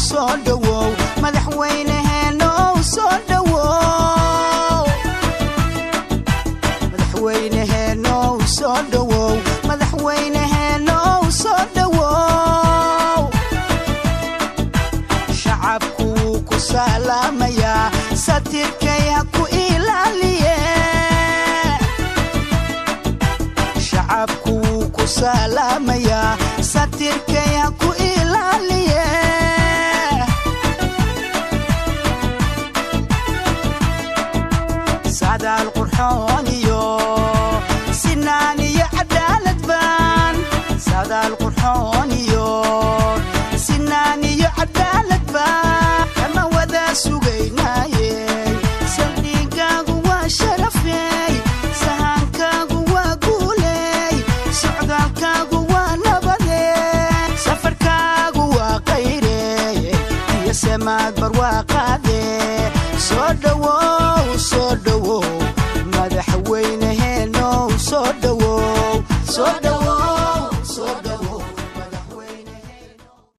soo dhawow madaxweynaheena soo dhawow madaxweynaheena soo dhawow madaxweynaheena soo dhawow shacabku ku salaamaya satirkay ku ilaaliye shacabku ku salaamaya satirkay ku ilaaliye سعد القرحان يو سناني عدالة بان سعد القرحان يو سناني عدالة بان كما وذا سوغيناي سلقاقو وشرفي سهانكاقو وقولي سعدالكاقو ونبذي سفركاقو وقيري يا سماد برواقادي soo dhawow madaxweynaheena soo dhawow